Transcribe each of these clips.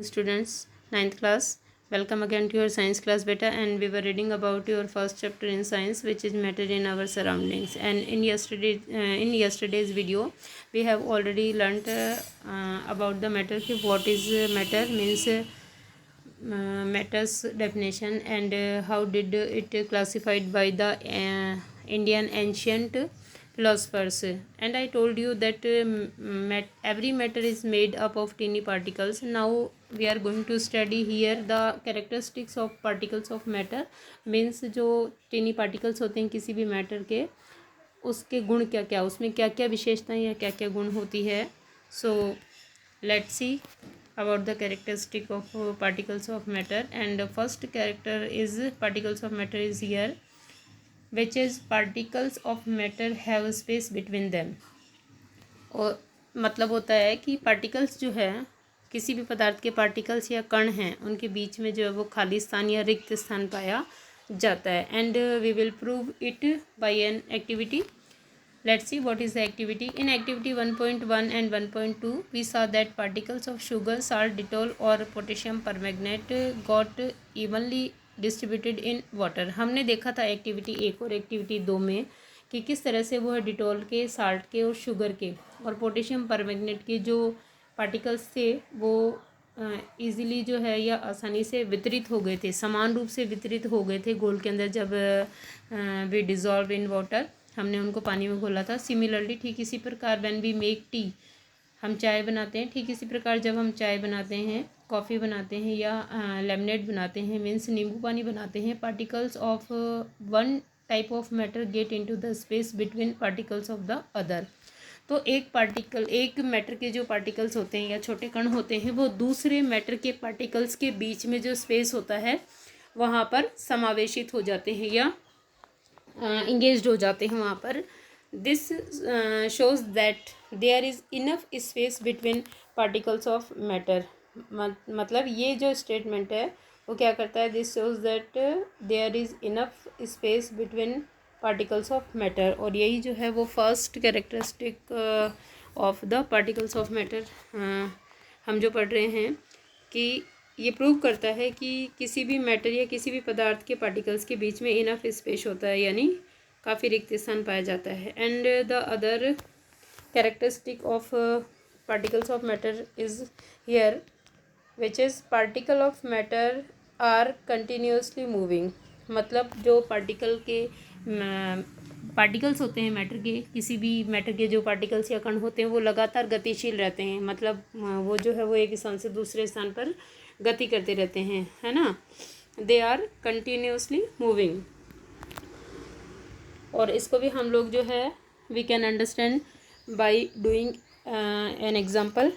Students, ninth class, welcome again to your science class beta, and we were reading about your first chapter in science, which is matter in our surroundings. And in yesterday's video we have already learnt about the matter. What is matter means, matter's definition, and how did it classified by the Indian ancient philosophers. And I told you that every matter is made up of tiny particles. Now we are going to study here the characteristics of particles of matter, means जो tiny particles होते हैं किसी भी matter के, उसके गुण क्या क्या, उसमें क्या क्या विशेषताएं या क्या क्या गुण होती है. So let's see about the characteristic of particles of matter. And the first character is particles of matter is here, which is particles of matter have space between them. और मतलब होता है कि पार्टिकल्स जो है, किसी भी पदार्थ के पार्टिकल्स या कण हैं, उनके बीच में जो है वो खाली स्थान या रिक्त स्थान पाया जाता है. And we will prove it by an activity. Let's see what is the activity. In activity 1.1 and 1.2, we saw that particles of sugar, salt, Dettol or potassium permanganate got evenly distributed in water. हमने देखा था activity 1 और activity 2 में कि किस तरह से वो है डिटॉल के, साल्ट के और शुगर के और पोटेशियम परमैंगनेट के जो पार्टिकल्स थे वो ईज़िली जो है या आसानी से वितरित हो गए थे, समान रूप से वितरित हो गए थे घोल के अंदर जब वी डिज़ोल्व इन वाटर, हमने उनको पानी में घोला था. सिमिलरली ठीक इसी प्रकार व्हेन वी मेक टी, हम चाय बनाते हैं, ठीक इसी प्रकार जब हम चाय बनाते हैं, कॉफ़ी बनाते हैं या लेमनेड बनाते हैं, मीन्स नींबू पानी बनाते हैं, particles of one type of matter get into the space between particles of the other. तो एक मैटर के जो पार्टिकल्स होते हैं या छोटे कण होते हैं वो दूसरे मैटर के पार्टिकल्स के बीच में जो स्पेस होता है वहाँ पर समावेशित हो जाते हैं या इंगेज्ड हो जाते हैं वहाँ पर. This shows that there is enough space between particles of matter. मतलब ये जो स्टेटमेंट है वो क्या करता है, this shows that there is enough space between particles of matter. और यही जो है वो first characteristic of the particles of matter हम जो पढ़ रहे हैं कि ये प्रूव करता है कि किसी भी मैटर या किसी भी पदार्थ के पार्टिकल्स के बीच में इनफ स्पेस होता है, यानी काफ़ी रिक्त स्थान पाया जाता है. And the other characteristic of particles of matter is here, which is particle of matter are continuously moving. मतलब जो पार्टिकल्स होते हैं मैटर के, किसी भी मैटर के जो पार्टिकल्स या कण होते हैं वो लगातार गतिशील रहते हैं. मतलब वो जो है वो एक स्थान से दूसरे स्थान पर गति करते रहते हैं, है ना. They are continuously moving. और इसको भी हम लोग जो है we can understand by doing an example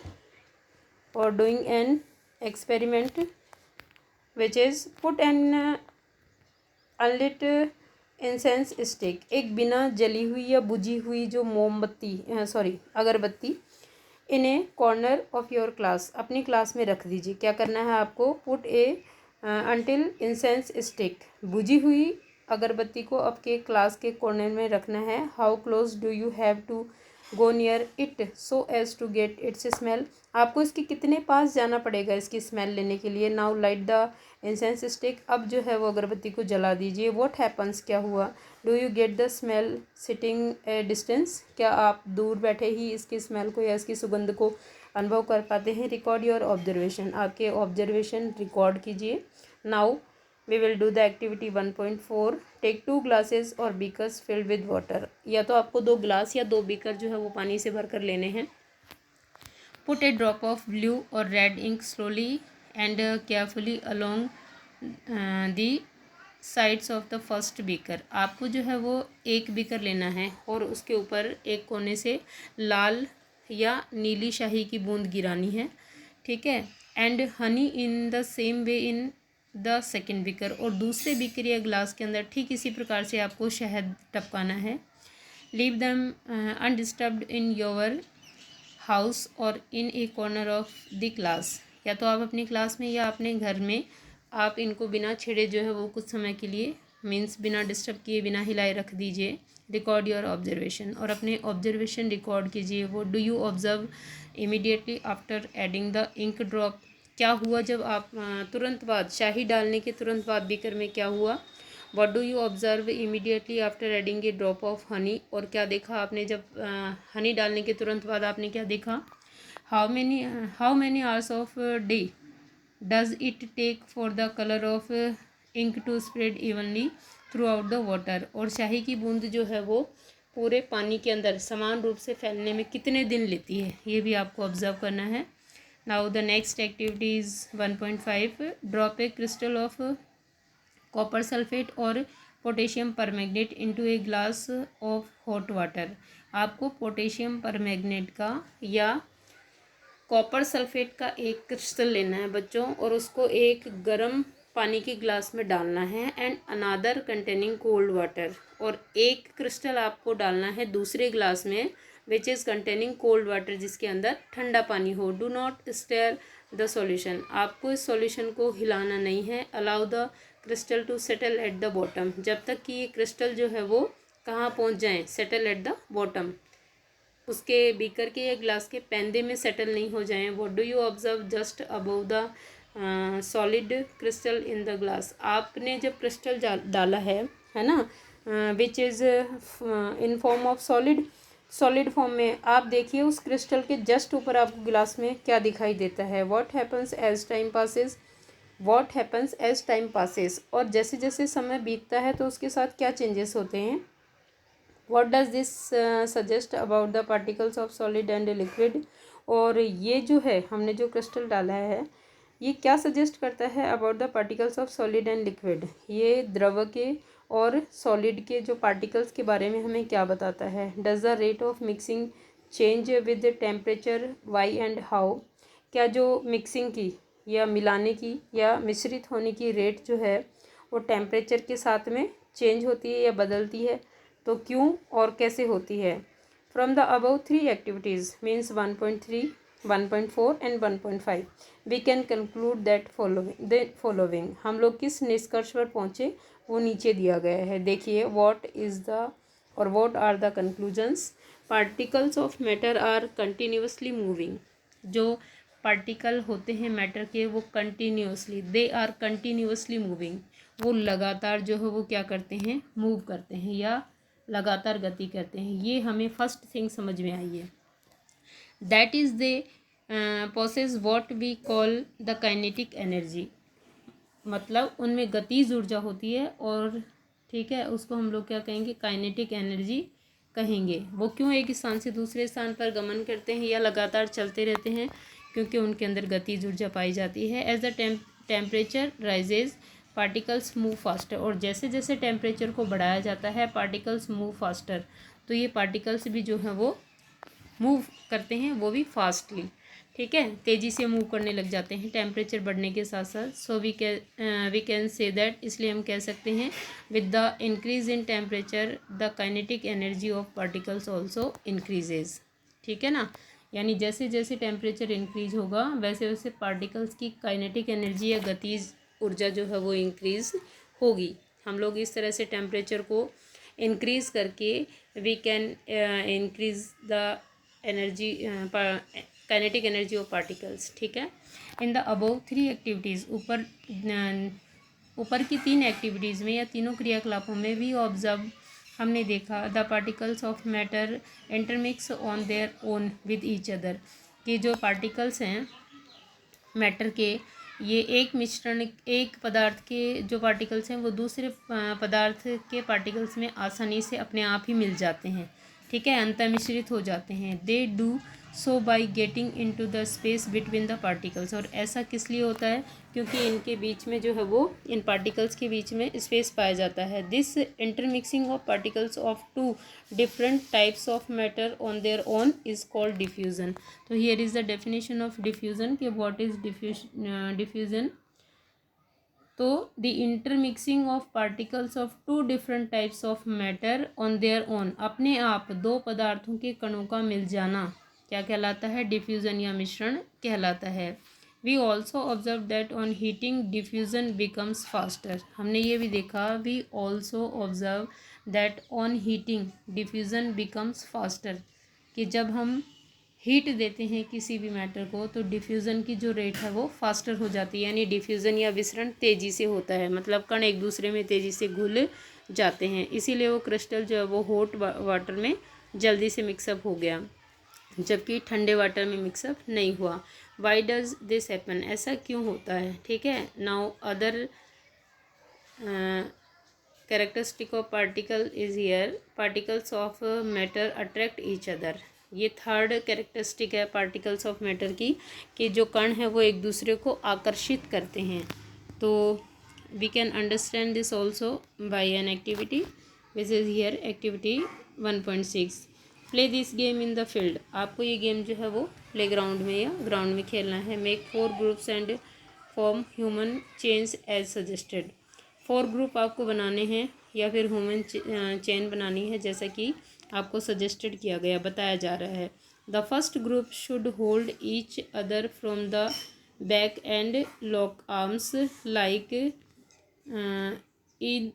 और doing an experiment, which is put an unlit incense stick. एक बिना जली हुई या बुझी हुई जो अगरबत्ती in a corner of your class, अपनी क्लास में रख दीजिए. क्या करना है आपको, पुट ए अंटिल इंसेंस स्टिक, बुझी हुई अगरबत्ती को आपके क्लास के कॉर्नर में रखना है. How close do you have to go near it so as to get its smell. आपको इसके कितने पास जाना पड़ेगा इसकी स्मेल लेने के लिए. Now light the incense stick, अब जो है वो अगरबत्ती को जला दीजिए. व्हाट हैपन्स, क्या हुआ. Do you get the smell sitting A distance, क्या आप दूर बैठे ही इसकी स्मेल को या इसकी सुगंध को अनुभव कर पाते हैं. रिकॉर्ड योर ऑब्जर्वेशन, आपके ऑब्जर्वेशन रिकॉर्ड कीजिए. Now we will do the activity 1.4. Take 2 glasses और बीकर्स फिल्ड विद वाटर. या तो आपको 2 ग्लास या 2 बीकर जो है वो पानी से भर कर लेने हैं. Put a drop of blue और red ink slowly and carefully along the sides of the first beaker. आपको जो है वो एक बीकर लेना है और उसके ऊपर एक कोने से लाल या नीली शाही की बूंद गिरानी है, ठीक है. And honey in the same way in the second beaker, और दूसरे बीकर या ग्लास के अंदर ठीक इसी प्रकार से आपको शहद टपकाना है. Leave them undisturbed in your house और इन a corner of the class. या तो आप अपनी क्लास में या अपने घर में आप इनको बिना छेड़े जो है वो कुछ समय के लिए, मीन्स बिना डिस्टर्ब किए, बिना हिलाए रख दीजिए. रिकॉर्ड योर ऑब्जर्वेशन, और अपने ऑब्जर्वेशन रिकॉर्ड कीजिए. What do you observe immediately after adding the ink drop क्या हुआ जब आप तुरंत बाद, शाही डालने के तुरंत बाद बीकर में क्या हुआ? What do you observe immediately after adding A drop of honey? और क्या देखा आपने जब हनी डालने के तुरंत बाद आपने क्या देखा? How many hours of day does it take for the colour of ink to spread evenly throughout the water? और शाही की बूंद जो है वो पूरे पानी के अंदर समान रूप से फैलने में कितने दिन लेती है, ये भी आपको ऑब्जर्व करना है। Now the next activity is 1.5, drop a crystal of copper sulphate और potassium permanganate into a glass of hot water. आपको पोटेशियम परमैंगनेट का या कॉपर सल्फेट का एक क्रिस्टल लेना है बच्चों, और उसको एक गर्म पानी के ग्लास में डालना है, and another containing cold water, और एक क्रिस्टल आपको डालना है दूसरे ग्लास में which is containing cold water, जिसके अंदर ठंडा पानी हो। Do not stir the solution, आपको इस सॉल्यूशन को हिलाना नहीं है। Allow the crystal to settle at the bottom, जब तक कि ये क्रिस्टल जो है वो कहाँ पहुँच जाएँ, सेटल एट द बॉटम, उसके बीकर के या ग्लास के पैंदे में सेटल नहीं हो जाएं। What do you observe just above the solid crystal in the glass? आपने जब क्रिस्टल डाला है ना, which is in form of solid form में, आप देखिए उस क्रिस्टल के जस्ट ऊपर आपको ग्लास में क्या दिखाई देता है? What happens as time passes, और जैसे जैसे समय बीतता है तो उसके साथ क्या चेंजेस होते हैं? What does this suggest about the particles of solid and liquid? और ये जो है हमने जो क्रिस्टल डाला है ये क्या सजेस्ट करता है about the particles of solid and liquid? ये द्रव के और सॉलिड के जो पार्टिकल्स के बारे में हमें क्या बताता है? Does the rate of mixing change with temperature, why and how? क्या जो मिक्सिंग की या मिलाने की या मिश्रित होने की रेट जो है वो टेम्परेचर के साथ में चेंज होती है या बदलती है? तो क्यों और कैसे होती है? From the above 3 activities means 1.3, 1.4 and 1.5 we can conclude that following, हम लोग किस निष्कर्ष पर पहुँचे वो नीचे दिया गया है। देखिए what are the conclusions? Particles of matter are continuously moving, जो पार्टिकल होते हैं मैटर के वो दे आर कंटिन्यूसली मूविंग, वो लगातार जो है वो क्या करते हैं, मूव करते हैं या लगातार गति करते हैं। ये हमें फर्स्ट थिंग समझ में आई है। That is they possess what we call the kinetic energy, मतलब उनमें गतिज ऊर्जा होती है, और ठीक है उसको हम लोग क्या कहेंगे, काइनेटिक एनर्जी कहेंगे। वो क्यों एक स्थान से दूसरे स्थान पर गमन करते हैं या लगातार चलते रहते हैं? क्योंकि उनके अंदर गतिज ऊर्जा पाई जाती है। As the temperature rises particles move faster, और जैसे जैसे टेम्परेचर को बढ़ाया जाता है पार्टिकल्स मूव फास्टर, तो ये पार्टिकल्स भी जो हैं वो मूव करते हैं, वो भी फास्टली, ठीक है, तेज़ी से मूव करने लग जाते हैं टेम्परेचर बढ़ने के साथ साथ। So we can say that, इसलिए हम कह सकते हैं with the increase in temperature the kinetic energy of particles also increases, ठीक है ना, यानी जैसे जैसे टेम्परेचर इंक्रीज होगा वैसे वैसे पार्टिकल्स की काइनेटिक एनर्जी या गतिज ऊर्जा जो है वो इंक्रीज होगी। हम लोग इस तरह से टेम्परेचर को इंक्रीज करके we can increase the energy, kinetic energy of particles, ठीक है। इन द अबव 3 एक्टिविटीज़, ऊपर की 3 एक्टिविटीज़ में या तीनों क्रियाकलापों में भी ऑब्जर्व हमने देखा the particles of matter intermix on their own with each other, कि जो पार्टिकल्स हैं मैटर के, ये एक पदार्थ के जो पार्टिकल्स हैं वो दूसरे पदार्थ के पार्टिकल्स में आसानी से अपने आप ही मिल जाते हैं, ठीक है, अंतर्मिश्रित हो जाते हैं। They do so by getting into the space between the particles, और ऐसा किस लिए होता है? क्योंकि इनके बीच में जो है वो, इन पार्टिकल्स के बीच में स्पेस पाया जाता है। This intermixing of particles of 2 different types of matter on their own is called diffusion. तो here is the definition of diffusion, कि व्हाट इज डिफ्यूजन? तो the intermixing of particles of 2 different types of matter on their own, अपने आप 2 पदार्थों के कणों का मिल जाना क्या कहलाता है? डिफ्यूजन या मिश्रण कहलाता है। We also observe that on heating diffusion becomes faster, हमने ये भी देखा, we also observe that on heating diffusion becomes faster, कि जब हम हीट देते हैं किसी भी मैटर को तो डिफ्यूज़न की जो रेट है वो फास्टर हो जाती है, यानी डिफ्यूज़न या विसरण तेज़ी से होता है, मतलब कण एक दूसरे में तेज़ी से घुल जाते हैं, इसीलिए वो क्रिस्टल जो है वो हॉट वाटर में जल्दी से मिक्सअप हो गया, जबकि ठंडे वाटर में मिक्सअप नहीं हुआ। वाई डज दिस हैपन, ऐसा क्यों होता है? ठीक है, now other characteristic of particle is here, particles of matter attract each other. ये थर्ड कैरेक्टरिस्टिक है पार्टिकल्स ऑफ मैटर की, कि जो कण है वो एक दूसरे को आकर्षित करते हैं। तो we can understand this also by an activity which is here activity 1.6। Play this game in the field, आपको ये गेम जो है वो प्ले ग्राउंड में या ग्राउंड में खेलना है। Make 4 groups and form human chains as suggested. 4 group आपको बनाने हैं या फिर ह्यूमन चेन बनानी है, जैसा कि आपको सजेस्टेड किया गया, बताया जा रहा है। The first group should hold each other from the back and lock arms like Eid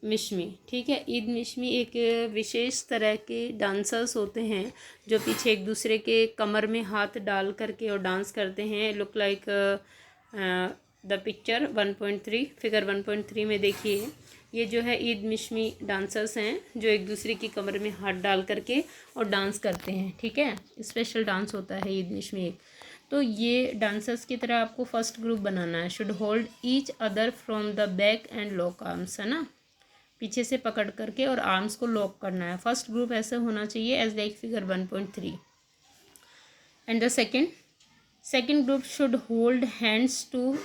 Mishmi. ठीक है, ईद मिशमी एक विशेष तरह के डांसर्स होते हैं जो पीछे एक दूसरे के कमर में हाथ डाल करके और डांस करते हैं। Look like the picture 1.3, figure 1.3 में देखिए, ये जो है ईद मिशमी डांसर्स हैं जो एक दूसरे की कमर में हाथ डाल करके और डांस करते हैं। ठीक है, स्पेशल डांस होता है ईद मिशमी एक। तो ये डांसर्स की तरह आपको फर्स्ट ग्रुप बनाना है। Should hold each other from the back and lock arms, है ना, पीछे से पकड़ करके और आर्म्स को लॉक करना है। फर्स्ट ग्रुप ऐसे होना चाहिए as like figure 1.3। And the second group should hold hands to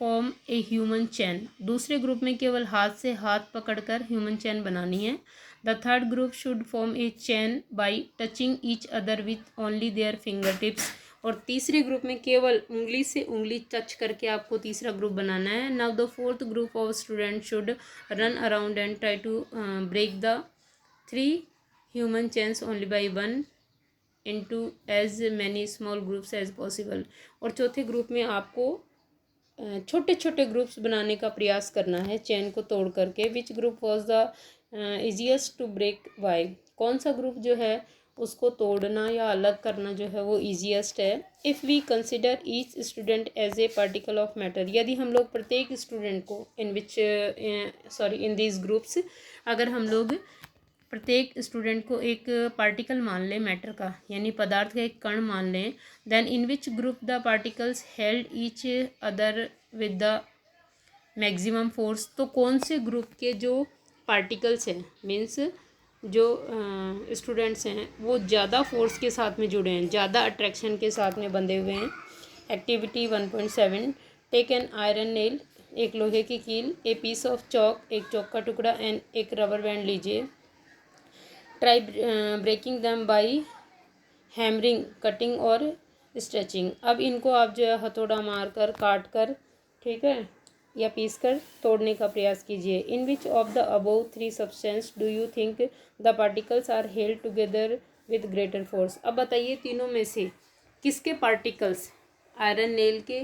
form a human chain. दूसरे ग्रुप में केवल हाथ से हाथ पकड़कर ह्यूमन चैन बनानी है। The third group should form a chain by touching each other with only their finger tips. और तीसरे ग्रुप में केवल उंगली से उंगली टच करके आपको तीसरा ग्रुप बनाना है। Now the fourth group of student should run around and try to break the 3 human chains only by 1 into as many small groups as possible। और चौथे ग्रुप में आपको छोटे छोटे ग्रुप्स बनाने का प्रयास करना है चेन को तोड़ करके। Which group was the easiest to break, why, कौन सा ग्रुप जो है उसको तोड़ना या अलग करना जो है वो ईजिएस्ट है। If we consider each student as a particle of matter, यदि हम लोग प्रत्येक स्टूडेंट को इन दीज ग्रुप्स, अगर हम लोग प्रत्येक स्टूडेंट को एक पार्टिकल मान लें मैटर का, यानी पदार्थ का एक कण मान लें, then in which group the particles held each other with the maximum force, तो कौन से ग्रुप के जो पार्टिकल्स हैं, मीन्स जो स्टूडेंट्स हैं वो ज़्यादा फोर्स के साथ में जुड़े हैं, ज़्यादा अट्रैक्शन के साथ में बंधे हुए हैं। Activity 1.7, take an iron nail, एक लोहे की कील, ए पीस ऑफ चॉक, एक चौक का टुकड़ा, एंड एक रबर बैंड लीजिए। Try breaking them by hammering, cutting और स्ट्रेचिंग। अब इनको आप जो है हथौड़ा मार कर, काट कर, ठीक है, या पीस कर तोड़ने का प्रयास कीजिए। In which of the above 3 substance do you think the particles are held together with greater force. अब बताइए तीनों में से किसके पार्टिकल्स, आयरन नेल के,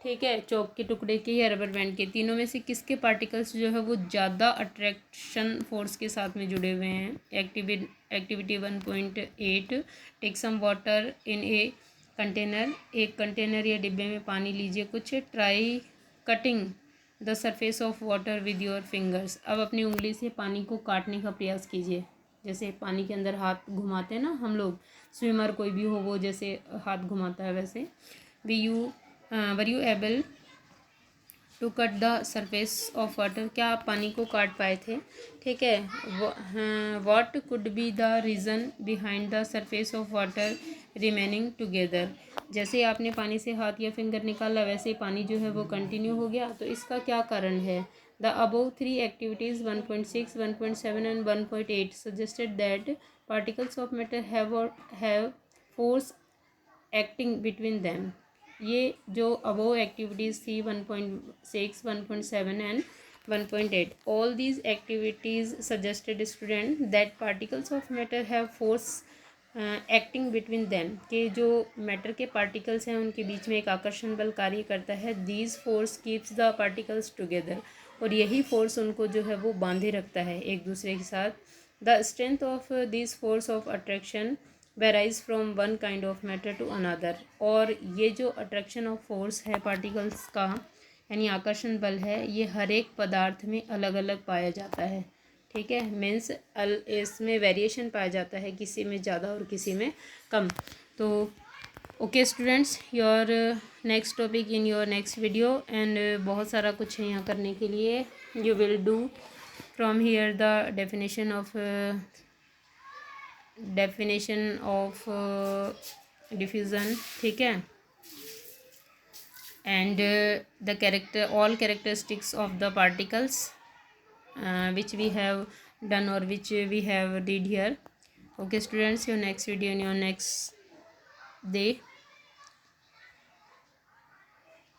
ठीक है, चौक के टुकड़े के या रबर बैंड के, तीनों में से किसके पार्टिकल्स जो है वो ज़्यादा अट्रैक्शन फोर्स के साथ में जुड़े हुए हैं। Activity 1.8, take some water in a container, एक कंटेनर या डिब्बे में पानी लीजिए कुछ। Try cutting the surface of water with your fingers, अब अपनी उंगली से पानी को काटने का प्रयास कीजिए, जैसे पानी के अंदर हाथ घुमाते हैं ना हम लोग, स्विमर कोई भी हो वो जैसे हाथ घुमाता है वैसे। Were you able to cut the surface of water, क्या आप पानी को काट पाए थे, ठीक है। What could be the reason behind the surface of water remaining together, जैसे ही आपने पानी से हाथ या फिंगर निकाला वैसे ही पानी जो है वो कंटिन्यू हो गया, तो इसका क्या कारण है। The above 3 activities 1.6, 1.7 and 1.8 suggested that particles of matter have force acting between them. ये जो अबोव एक्टिविटीज़ थी 1.6, 1.7 and 1.8, all these activities suggested student that particles of matter have force acting between them, के जो matter के particles हैं उनके बीच में एक आकर्षण बल कार्य करता है। These force keeps the particles together, और यही फोर्स उनको जो है वो बांधे रखता है एक दूसरे के साथ। The strength of this force of attraction varies from one kind of matter to another. और ये जो अट्रैक्शन ऑफ फोर्स है पार्टिकल्स का, यानी आकर्षण बल है, ये हर एक पदार्थ में अलग अलग पाया जाता है। ठीक है, मीन्स इसमें वेरिएशन पाया जाता है, किसी में ज़्यादा और किसी में कम। तो okay students, your next topic in your next video. And बहुत सारा कुछ है यहाँ करने के लिए। You will do from here the definition of diffusion. ठीक है, and the character all characteristics of the particles which we have done or which we have did here. Okay students, your next video in your next day.